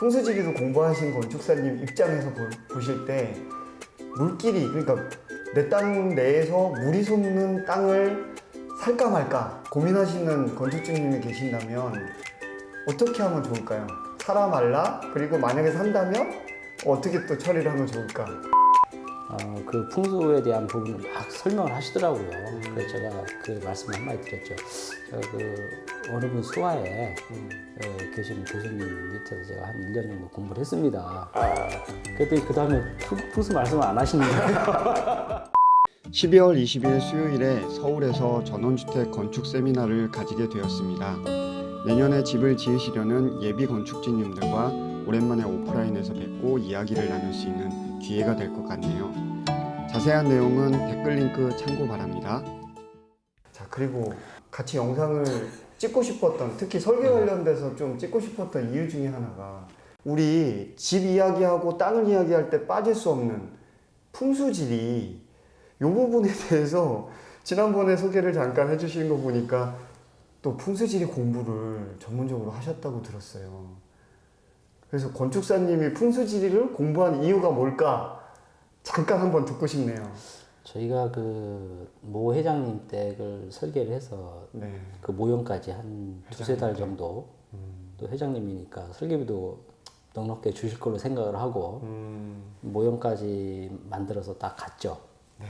풍수지리도 공부하신 건축사님 입장에서 보실 때 물길이, 그러니까 내 땅 내에서 물이 솟는 땅을 살까 말까 고민하시는 건축주님이 계신다면 어떻게 하면 좋을까요? 사라 말라? 그리고 만약에 산다면 어떻게 또 처리를 하면 좋을까? 그 풍수에 대한 부분을 막 설명을 하시더라고요. 그래서 제가 그 말씀을 한마디 드렸죠. 제가 그 어느 분 수화에 계시는 교수님 밑에서 제가 한 1년 정도 공부를 했습니다. 그랬더니 그 다음에 풍수 말씀을 안 하시는 거예요. 12월 20일 수요일에 서울에서 전원주택 건축 세미나를 가지게 되었습니다. 내년에 집을 지으시려는 예비 건축주님들과 오랜만에 오프라인에서 뵙고 이야기를 나눌 수 있는 기회가 될 것 같네요. 자세한 내용은 댓글 링크 참고 바랍니다. 자, 그리고 같이 영상을 찍고 싶었던, 특히 설계 관련돼서 좀 찍고 싶었던 이유 중에 하나가 우리 집 이야기하고 땅을 이야기할 때 빠질 수 없는 풍수지리, 이 부분에 대해서 지난번에 소개를 잠깐 해주신 거 보니까 또 풍수지리 공부를 전문적으로 하셨다고 들었어요. 그래서 건축사님이 풍수지리를 공부한 이유가 뭘까? 잠깐 한번 듣고 싶네요. 저희가 그 모 회장님 댁을 설계를 해서 네. 그 모형까지 한 두세 달 정도 또 회장님이니까 설계비도 넉넉히 주실 걸로 생각을 하고 모형까지 만들어서 딱 갔죠. 네.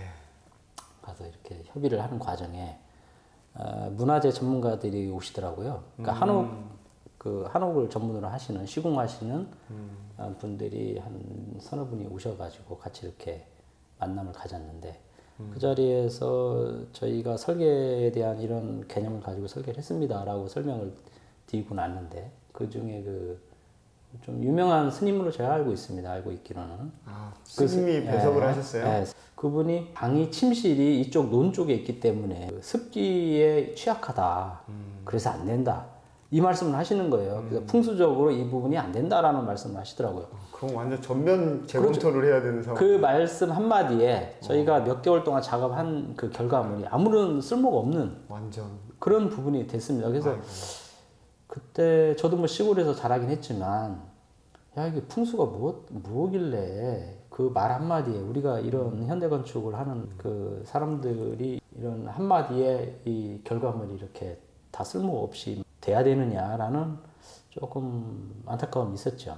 가서 이렇게 협의를 하는 과정에 문화재 전문가들이 오시더라고요. 그러니까 한옥을 전문으로 하시는 시공하시는 분들이 한 서너 분이 오셔가지고 같이 이렇게 만남을 가졌는데 그 자리에서 저희가 설계에 대한 이런 개념을 가지고 설계를 했습니다라고 설명을 드리고 났는데 그 중에 그 좀 유명한 스님으로 제가 알고 있습니다. 알고 있기로는. 스님이 배석을 하셨어요? 네. 그분이 방이 침실이 이쪽 논 쪽에 있기 때문에 습기에 취약하다. 그래서 안 된다. 이 말씀을 하시는 거예요. 그래서 풍수적으로 이 부분이 안 된다라는 말씀을 하시더라고요. 그럼 완전 전면 재검토를 해야 되는 상황. 그 말씀 한마디에 저희가 몇 개월 동안 작업한 그 결과물이 아무런 쓸모가 없는 완전 그런 부분이 됐습니다. 그래서 그때 저도 뭐 시골에서 자라긴 했지만 야 이게 풍수가 뭐길래 그 말 한마디에 우리가 이런 현대건축을 하는 그 사람들이 이런 한마디에 이 결과물이 이렇게 다 쓸모없이 돼야 되느냐라는 조금 안타까움이 있었죠.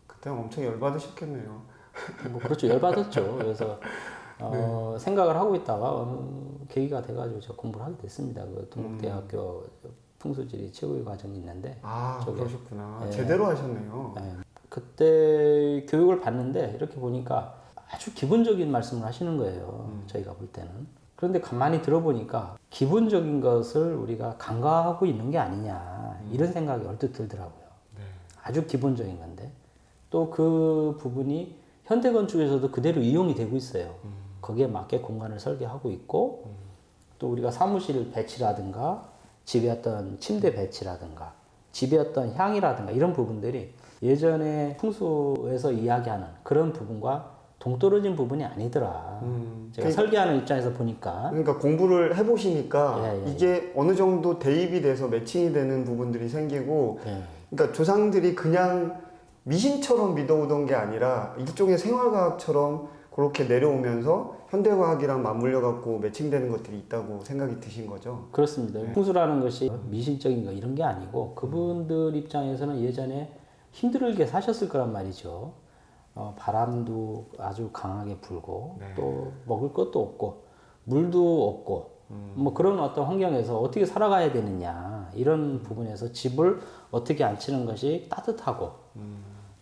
그때 엄청 열받으셨겠네요. 뭐 그렇죠. 열받았죠. 그래서 생각을 하고 있다가 어느 계기가 돼가지고 제가 공부를 하게 됐습니다. 그 동국대학교 풍수지리 최고위 과정이 있는데 그러셨구나. 네. 제대로 하셨네요. 네. 그때 교육을 받는데 이렇게 보니까 아주 기본적인 말씀을 하시는 거예요. 저희가 볼 때는. 그런데 가만히 들어보니까 기본적인 것을 우리가 간과하고 있는 게 아니냐 이런 생각이 얼뜻 들더라고요. 네. 아주 기본적인 건데 또 그 부분이 현대건축에서도 그대로 이용이 되고 있어요. 거기에 맞게 공간을 설계하고 있고 또 우리가 사무실 배치라든가 집에 어떤 침대 배치라든가 집에 어떤 향이라든가 이런 부분들이 예전에 풍수에서 이야기하는 그런 부분과 동떨어진 부분이 아니더라. 제가 설계하는 입장에서 보니까. 그러니까 공부를 해보시니까 예. 이게 어느 정도 대입이 돼서 매칭이 되는 부분들이 생기고 그러니까 조상들이 그냥 미신처럼 믿어오던 게 아니라 일종의 생활과학처럼 그렇게 내려오면서 현대과학이랑 맞물려 갖고 매칭되는 것들이 있다고 생각이 드신 거죠? 그렇습니다. 풍수라는 것이 미신적인 거 이런 게 아니고 그분들 입장에서는 예전에 힘들게 사셨을 거란 말이죠. 바람도 아주 강하게 불고 또 먹을 것도 없고 물도 없고 뭐 그런 어떤 환경에서 어떻게 살아가야 되느냐 이런 부분에서 집을 어떻게 앉히는 것이 따뜻하고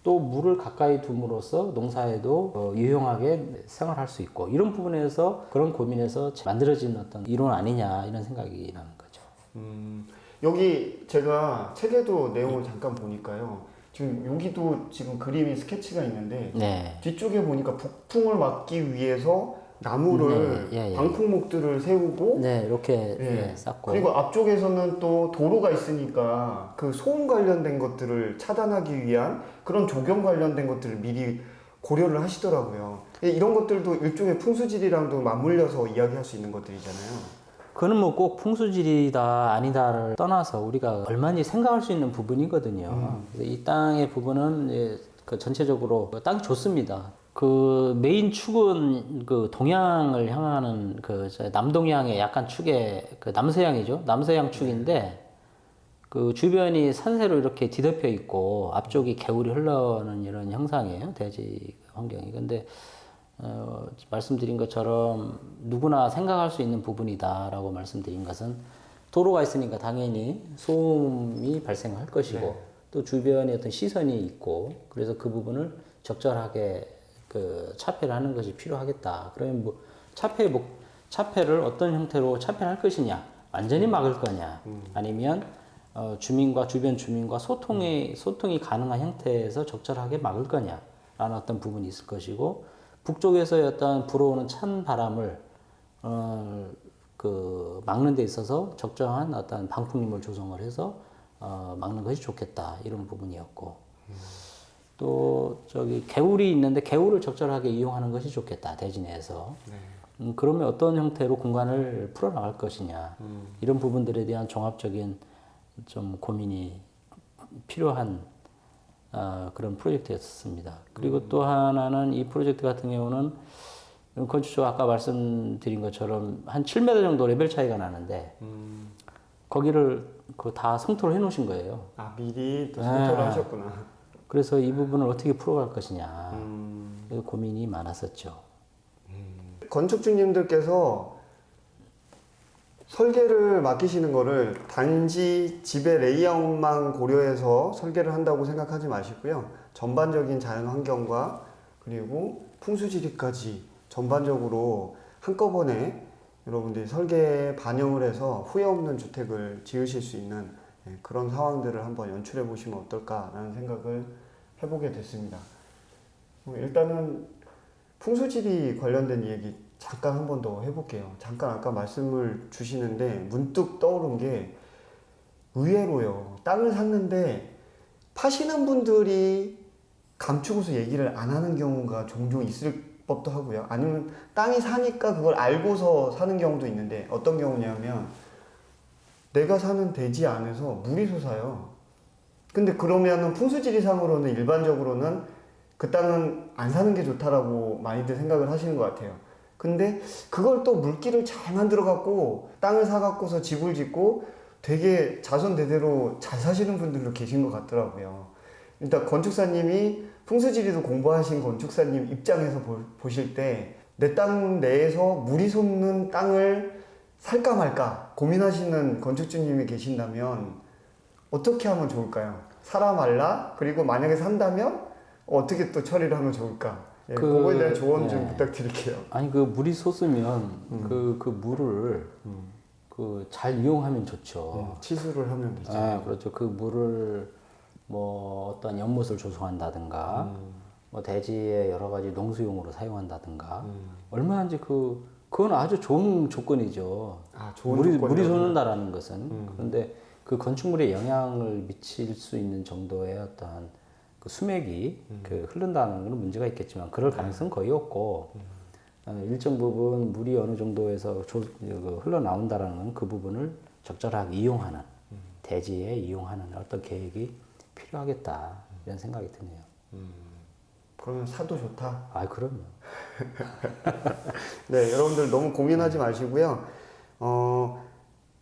또 물을 가까이 둠으로써 농사에도 유용하게 생활할 수 있고 이런 부분에서 그런 고민에서 만들어진 어떤 이론 아니냐 이런 생각이 나는 거죠. 여기 제가 책에도 내용을 잠깐 보니까요. 지금 여기도 지금 그림이 스케치가 있는데 뒤쪽에 보니까 북풍을 막기 위해서 나무를 방풍목들을 세우고 이렇게 쌓고 그리고 앞쪽에서는 또 도로가 있으니까 그 소음 관련된 것들을 차단하기 위한 그런 조경 관련된 것들을 미리 고려를 하시더라고요. 이런 것들도 일종의 풍수지리랑도 맞물려서 이야기할 수 있는 것들이잖아요. 그거는 뭐 꼭 풍수지리다 아니다를 떠나서 우리가 얼마나 생각할 수 있는 부분이거든요. 그래서 이 땅의 부분은 이제 그 전체적으로 땅이 좋습니다. 그 메인 축은 그 동양을 향하는 그 남동향의 약간 축의 그 남서향이죠. 남서향 축인데 그 주변이 산세로 이렇게 뒤덮여 있고 앞쪽이 개울이 흘러는 이런 형상이에요. 대지 환경이. 근데 말씀드린 것처럼 누구나 생각할 수 있는 부분이다라고 말씀드린 것은 도로가 있으니까 당연히 소음이 발생할 것이고 네. 또 주변에 어떤 시선이 있고 그래서 그 부분을 적절하게 그 차폐를 하는 것이 필요하겠다. 그러면 뭐 차폐를 어떤 형태로 차폐를 할 것이냐, 완전히 막을 거냐, 아니면 주민과 주변 주민과 소통이 가능한 형태에서 적절하게 막을 거냐라는 어떤 부분이 있을 것이고 북쪽에서의 어떤 불어오는 찬 바람을 그 막는 데 있어서 적정한 어떤 방풍림을 조성을 해서 막는 것이 좋겠다 이런 부분이었고 또 저기 개울이 있는데 개울을 적절하게 이용하는 것이 좋겠다 대지 내에서 그러면 어떤 형태로 공간을 풀어나갈 것이냐 이런 부분들에 대한 종합적인 좀 고민이 필요한 그런 프로젝트였습니다. 그리고 또 하나는 이 프로젝트 같은 경우는 건축주가 아까 말씀드린 것처럼 한 7m 정도 레벨 차이가 나는데 거기를 그 다 성토를 해놓으신 거예요. 아, 미리 또 선택을 하셨구나. 그래서 이 부분을 어떻게 풀어갈 것이냐 고민이 많았었죠. 건축주님들께서 설계를 맡기시는 거를 단지 집의 레이아웃만 고려해서 설계를 한다고 생각하지 마시고요. 전반적인 자연 환경과 그리고 풍수지리까지 전반적으로 한꺼번에 여러분들이 설계에 반영을 해서 후회 없는 주택을 지으실 수 있는 그런 상황들을 한번 연출해 보시면 어떨까라는 생각을 해보게 됐습니다. 일단은 풍수지리 관련된 얘기 잠깐 한 번 더 해볼게요. 잠깐 아까 말씀을 주시는데 문득 떠오른 게 의외로요. 땅을 샀는데 파시는 분들이 감추고서 얘기를 안 하는 경우가 종종 있을 법도 하고요. 아니면 땅이 사니까 그걸 알고서 사는 경우도 있는데 어떤 경우냐면 내가 사는 대지 안에서 물이 솟아요. 근데 그러면은 풍수지리상으로는 일반적으로는 그 땅은 안 사는 게 좋다라고 많이들 생각을 하시는 것 같아요. 근데 그걸 또 물길을 잘 만들어 갖고 땅을 사 갖고서 집을 짓고 되게 자손 대대로 잘 사시는 분들도 계신 것 같더라고요. 일단 건축사님이 풍수지리도 공부하신 건축사님 입장에서 보실 때 내 땅 내에서 물이 솟는 땅을 살까 말까 고민하시는 건축주님이 계신다면 어떻게 하면 좋을까요? 사라 말라? 그리고 만약에 산다면 어떻게 또 처리를 하면 좋을까? 예, 그거에 대한 조언 좀 부탁드릴게요. 아니 그 물이 솟으면 그 물을 그 잘 이용하면 좋죠. 치수를 하면 되죠. 그렇죠. 그 물을 뭐 어떤 연못을 조성한다든가 뭐 대지에 여러 가지 농수용으로 사용한다든가 얼마든지 그건 아주 좋은 조건이죠. 좋은 물이 솟는다라는 것은 그런데 그 건축물에 영향을 미칠 수 있는 정도의 어떤 그 수맥이 그 흐른다는 건 문제가 있겠지만 그럴 가능성은 거의 없고 일정 부분 물이 어느 정도에서 흘러나온다라는 건 그 부분을 적절하게 이용하는 대지에 이용하는 어떤 계획이 필요하겠다 이런 생각이 드네요. 그러면 사도 좋다. 그럼요. 네, 여러분들 너무 고민하지 마시고요.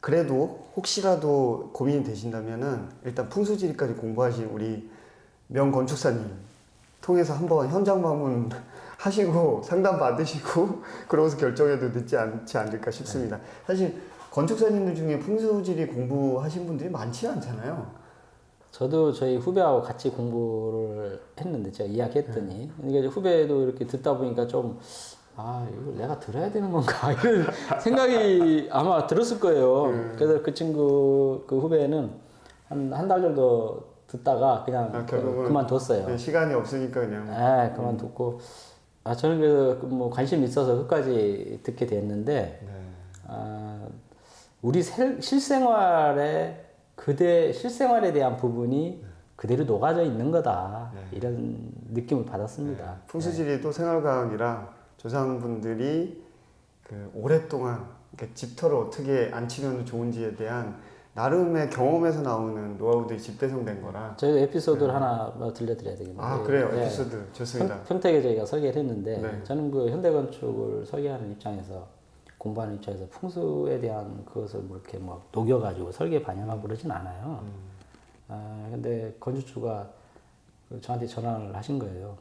그래도 혹시라도 고민이 되신다면은 일단 풍수지리까지 공부하신 우리 명건축사님 통해서 한번 현장 방문 하시고 상담 받으시고 그러고서 결정해도 늦지 않지 않을까 싶습니다. 사실 건축사님들 중에 풍수지리 공부하신 분들이 많지 않잖아요. 저도 저희 후배하고 같이 공부를 했는데 제가 이야기했더니 그러니까 후배도 이렇게 듣다 보니까 좀 이걸 내가 들어야 되는 건가 이런 생각이 아마 들었을 거예요. 그래서 그 친구 그 후배는 한 달 정도 듣다가 그냥 그만뒀어요. 네, 시간이 없으니까 그냥. 그만뒀고 저는 그래서 뭐 관심이 있어서 끝까지 듣게 됐는데 우리 실생활에 대한 부분이 그대로 녹아져 있는 거다 이런 느낌을 받았습니다. 풍수지리도 생활과학이라 조상분들이 그 오랫동안 이렇게 집터를 어떻게 안 치면 좋은지에 대한 나름의 경험에서 나오는 노하우들이 집대성된 거라. 저희가 에피소드를 하나 뭐 들려드려야 되겠네요. 아, 그래요? 에피소드 좋습니다. 평택에 저희가 설계를 했는데 네. 저는 그 현대건축을 설계하는 입장에서 공부하는 입장에서 풍수에 대한 그것을 뭐 이렇게 막 녹여가지고 설계 반영하고 그러진 않아요. 근데 건축주가 저한테 전화를 하신 거예요.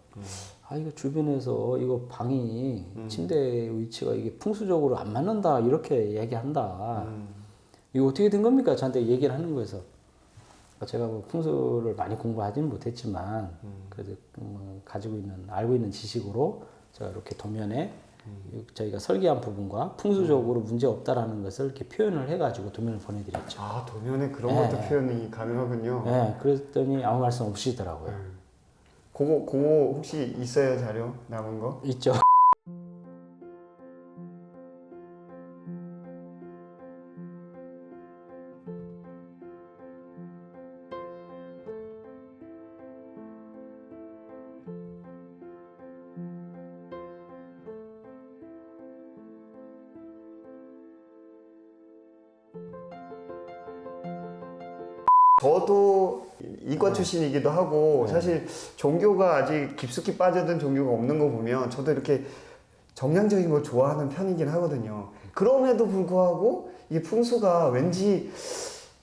아, 이거 주변에서 이거 방이 침대 위치가 이게 풍수적으로 안 맞는다 이렇게 얘기한다. 이거 어떻게 된 겁니까? 저한테 얘기를 하는 거여서 제가 뭐 풍수를 많이 공부하지는 못했지만 그래도 뭐 가지고 있는 알고 있는 지식으로 제가 이렇게 도면에 저희가 설계한 부분과 풍수적으로 문제 없다라는 것을 이렇게 표현을 해가지고 도면을 보내드렸죠. 아, 도면에 그런 네. 것도 표현이 가능하군요. 네, 그랬더니 아무 말씀 없으시더라고요. 그거 혹시 있어요, 자료? 남은 거? 있죠. 저도 이과 출신이기도 하고 사실 종교가 아직 깊숙이 빠져든 종교가 없는 거 보면 저도 이렇게 정량적인 걸 좋아하는 편이긴 하거든요. 그럼에도 불구하고 이게 풍수가 왠지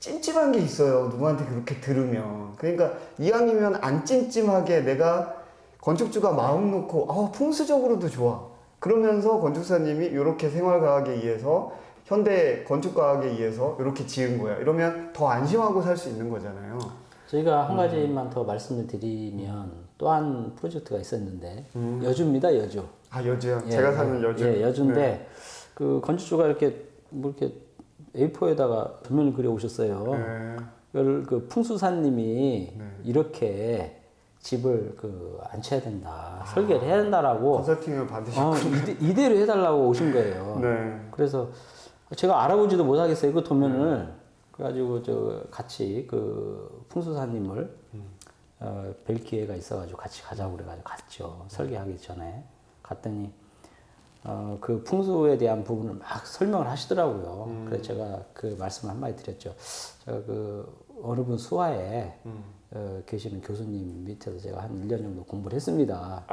찜찜한 게 있어요. 누구한테 그렇게 들으면. 그러니까 이왕이면 안 찜찜하게 내가 건축주가 마음 놓고 풍수적으로도 좋아. 그러면서 건축사님이 이렇게 생활과학에 의해서 현대 건축과학에 의해서 이렇게 지은 거야. 이러면 더 안심하고 살 수 있는 거잖아요. 저희가 한 가지만 더 말씀을 드리면 또한 프로젝트가 있었는데 여주입니다, 여주. 아, 여주요? 예, 제가 사는 여주. 예, 여주인데 네. 그 건축주가 이렇게 뭐 이렇게 A4에다가 도면을 그려 오셨어요. 네. 그걸 그 풍수사님이 네. 이렇게 집을 안 쳐야 된다, 설계를 해야 된다라고 컨설팅을 받으셨고. 이대로 해달라고 오신 거예요. 네. 그래서 제가 알아보지도 못하겠어요. 그 도면을. 그래가지고 같이 그 풍수사님을 뵐 기회가 있어가지고 같이 가자고 그래가지고 갔죠. 설계하기 전에 갔더니 그 풍수에 대한 부분을 막 설명을 하시더라고요. 그래서 제가 그 말씀 한마디 드렸죠. 제가 그 어느 분 수화에 계시는 교수님 밑에서 제가 한 1년 정도 공부를 했습니다.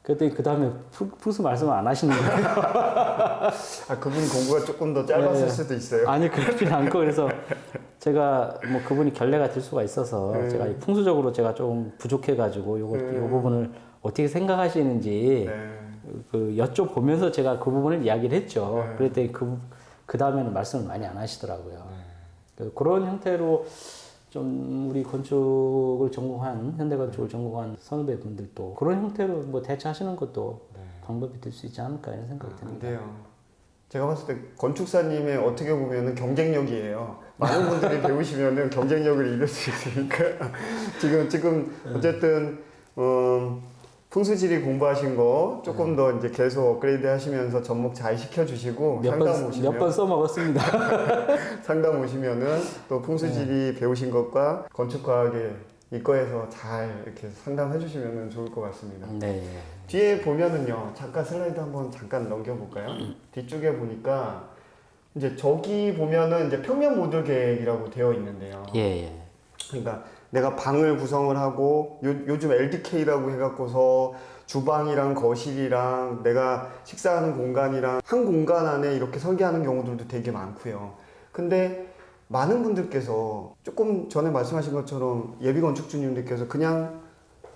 그랬더니 그 다음에 풍수 말씀을 안 하시는 거예요. 그분 공부가 조금 더 짧았을 수도 있어요. 아니, 그렇진 않고, 그래서 제가 뭐 그분이 결례가 될 수가 있어서 제가 풍수적으로 제가 좀 부족해가지고 요 부분을 어떻게 생각하시는지 그 여쭤보면서 제가 그 부분을 이야기를 했죠. 그랬더니 그 다음에는 말씀을 많이 안 하시더라고요. 그런 형태로 좀 우리 건축을 전공한 현대 건축을 전공한 선후배 분들도 그런 형태로 뭐 대처하시는 것도 방법이 될 수 있지 않을까 이런 생각이 듭니다. 근데요. 제가 봤을 때 건축사님의 어떻게 보면은 경쟁력이에요. 많은 분들이 배우시면은 경쟁력을 이룰 수 있으니까 지금 어쨌든 풍수지리 공부하신 거 조금 더 이제 계속 업그레이드 하시면서 접목 잘 시켜주시고 상담 오시면 몇 번 써먹었습니다. 상담 오시면은 또 풍수지리 배우신 것과 건축과학의 이과에서 잘 이렇게 상담해 주시면 좋을 것 같습니다. 네. 뒤에 보면은요, 잠깐 슬라이드 한번 잠깐 넘겨볼까요? 뒤쪽에 보니까 이제 저기 보면은 이제 평면 모듈 계획이라고 되어 있는데요. 예. 그러니까 내가 방을 구성을 하고 요즘 LDK라고 해갖고서 주방이랑 거실이랑 내가 식사하는 공간이랑 한 공간 안에 이렇게 설계하는 경우들도 되게 많고요. 근데 많은 분들께서 조금 전에 말씀하신 것처럼 예비 건축주님들께서 그냥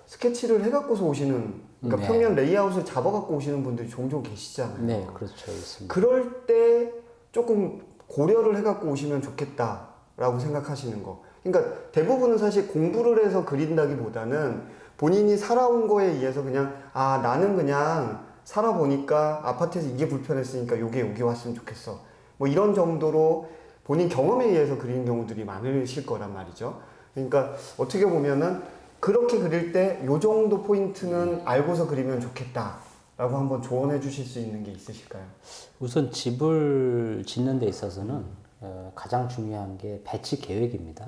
스케치를 해갖고서 오시는, 그러니까 네. 평면 레이아웃을 잡아갖고 오시는 분들이 종종 계시잖아요. 네, 그렇죠. 있습니다. 그럴 때 조금 고려를 해갖고 오시면 좋겠다라고 생각하시는 거. 그러니까 대부분은 사실 공부를 해서 그린다기보다는 본인이 살아온 거에 의해서 그냥 나는 그냥 살아보니까 아파트에서 이게 불편했으니까 여기 왔으면 좋겠어. 뭐 이런 정도로 본인 경험에 의해서 그리는 경우들이 많으실 거란 말이죠. 그러니까 어떻게 보면은 그렇게 그릴 때 요 정도 포인트는 알고서 그리면 좋겠다 라고 한번 조언해 주실 수 있는 게 있으실까요? 우선 집을 짓는 데 있어서는 가장 중요한 게 배치 계획입니다.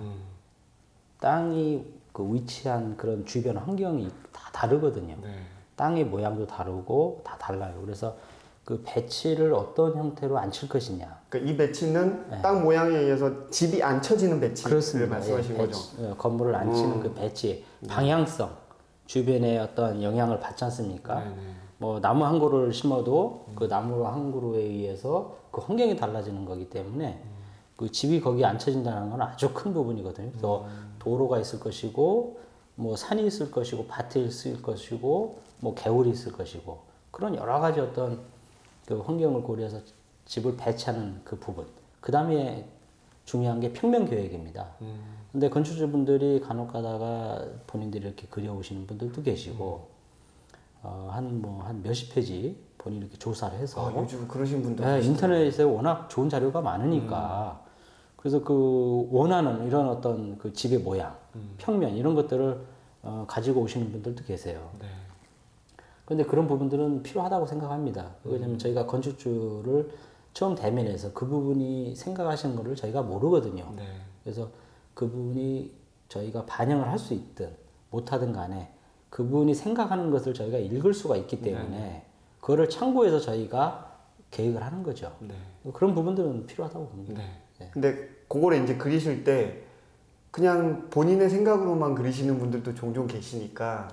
땅이 그 위치한 그런 주변 환경이 다 다르거든요. 네. 땅의 모양도 다르고 다 달라요. 그래서 그 배치를 어떤 형태로 앉힐 것이냐. 그러니까 이 배치는 네. 땅 모양에 의해서 집이 안 쳐지는 배치를 그렇습니다. 말씀하신 거죠. 건물을 앉히는 그 배치, 방향성, 주변에 어떤 영향을 받지 않습니까? 네네. 뭐 나무 한 그루를 심어도 그 나무 한 그루에 의해서 그 환경이 달라지는 거기 때문에 그 집이 거기 앉혀진다는 건 아주 큰 부분이거든요. 그래서 도로가 있을 것이고, 뭐 산이 있을 것이고, 밭이 있을 것이고, 뭐 개울이 있을 것이고, 그런 여러 가지 어떤 그 환경을 고려해서 집을 배치하는 그 부분. 그 다음에 중요한 게 평면 계획입니다. 근데 건축주분들이 간혹 가다가 본인들이 이렇게 그려오시는 분들도 계시고, 한 몇십 페이지 본인이 이렇게 조사를 해서. 요즘 그러신 분들. 네, 인터넷에 워낙 좋은 자료가 많으니까. 그래서 그 원하는 이런 어떤 그 집의 모양, 평면 이런 것들을 가지고 오시는 분들도 계세요. 네. 근데 그런 부분들은 필요하다고 생각합니다. 왜냐면 저희가 건축주를 처음 대면해서 그 부분이 생각하시는 거를 저희가 모르거든요. 네. 그래서 그 부분이 저희가 반영을 할 수 있든 못하든 간에 그분이 생각하는 것을 저희가 읽을 수가 있기 때문에 그거를 참고해서 저희가 계획을 하는 거죠. 네. 그런 부분들은 필요하다고 봅니다. 네. 네. 근데 그거를 이제 그리실 때 그냥 본인의 생각으로만 그리시는 분들도 종종 계시니까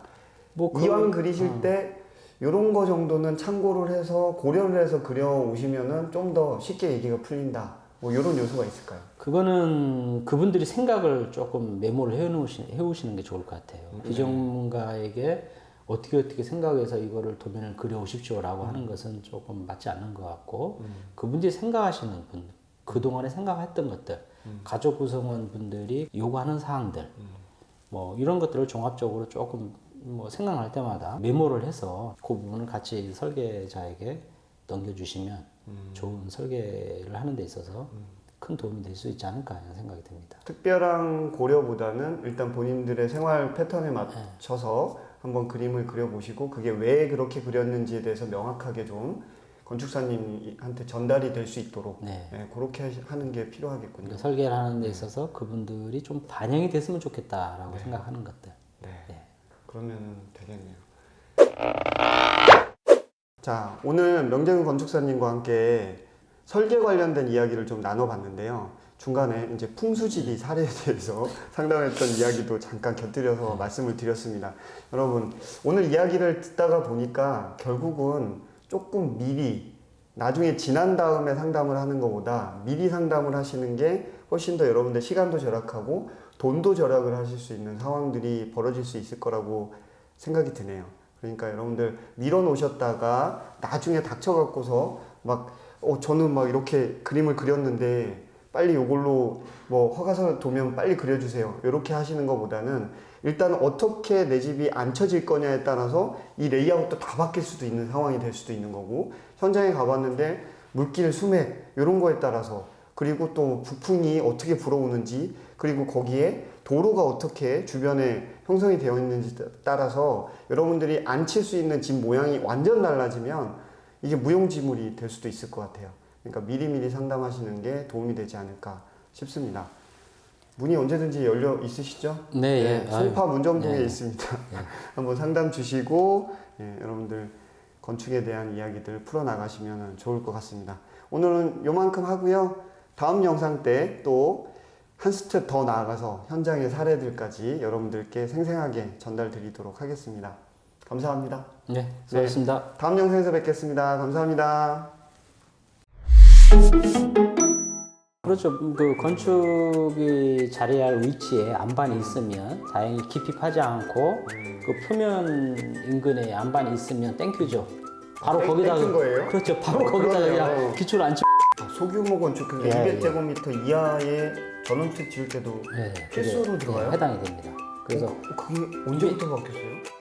뭐 이왕 그리실 때 이런 거 정도는 참고를 해서 고려를 해서 그려 오시면은 좀 더 쉽게 얘기가 풀린다. 뭐 이런 요소가 있을까요? 그거는 그분들이 생각을 조금 메모를 해오시는 게 좋을 것 같아요. 비전문가에게 어떻게 생각해서 이거를 도면을 그려오십시오라고 하는 것은 조금 맞지 않는 것 같고, 그분들이 생각하시는 분, 그동안에 생각했던 것들, 가족 구성원 분들이 요구하는 사항들, 뭐 이런 것들을 종합적으로 조금 뭐 생각날 때마다 메모를 해서 그 부분을 같이 설계자에게 넘겨주시면 좋은 설계를 하는 데 있어서 큰 도움이 될 수 있지 않을까 하는 생각이 듭니다. 특별한 고려보다는 일단 본인들의 생활 패턴에 맞춰서 한번 그림을 그려보시고 그게 왜 그렇게 그렸는지에 대해서 명확하게 좀 건축사님한테 전달이 될 수 있도록 그렇게 하는 게 필요하겠군요. 그러니까 설계를 하는 데 있어서 그분들이 좀 반영이 됐으면 좋겠다라고 생각하는 것들. 그러면 되겠네요. 자, 오늘 명재근 건축사님과 함께 설계 관련된 이야기를 좀 나눠봤는데요. 중간에 이제 풍수지리 사례에 대해서 상담했던 이야기도 잠깐 곁들여서 말씀을 드렸습니다. 여러분, 오늘 이야기를 듣다가 보니까 결국은 조금 미리 나중에 지난 다음에 상담을 하는 것보다 미리 상담을 하시는 게 훨씬 더 여러분들 시간도 절약하고 돈도 절약을 하실 수 있는 상황들이 벌어질 수 있을 거라고 생각이 드네요. 그러니까 여러분들 밀어놓으셨다가 나중에 닥쳐갖고서 저는 막 이렇게 그림을 그렸는데 빨리 이걸로 뭐 허가서 도면 빨리 그려주세요. 이렇게 하시는 것보다는 일단 어떻게 내 집이 앉혀질 거냐에 따라서 이 레이아웃도 다 바뀔 수도 있는 상황이 될 수도 있는 거고, 현장에 가봤는데 물길, 수맥 이런 거에 따라서, 그리고 또 북풍이 어떻게 불어오는지, 그리고 거기에 도로가 어떻게 주변에 형성이 되어 있는지 따라서 여러분들이 앉힐 수 있는 집 모양이 완전 달라지면 이게 무용지물이 될 수도 있을 것 같아요. 그러니까 미리미리 상담하시는 게 도움이 되지 않을까 싶습니다. 문이 언제든지 열려 있으시죠? 네, 송파 문정동에 있습니다. 한번 상담 주시고 여러분들 건축에 대한 이야기들 풀어나가시면 좋을 것 같습니다. 오늘은 요만큼 하고요. 다음 영상 때 또 한 스텝 더 나아가서 현장의 사례들까지 여러분들께 생생하게 전달 드리도록 하겠습니다. 감사합니다. 네, 수고하셨습니다. 다음 영상에서 뵙겠습니다. 감사합니다. 그렇죠. 그 건축이 자리할 위치에 안반이 있으면 다행히 깊이 파지 않고 그 표면 인근에 안반이 있으면 땡큐죠. 바로 거기다가 땡긴 거예요? 그렇죠. 바로 거기다가 그러네요. 그냥 기초를 안 쳐. 소규모 건축, 그러니까 200제곱미터 이하의 전원주택 지을 때도 필수로 들어가요? 해당이 됩니다. 그래서 그게 언제부터 바뀌었어요?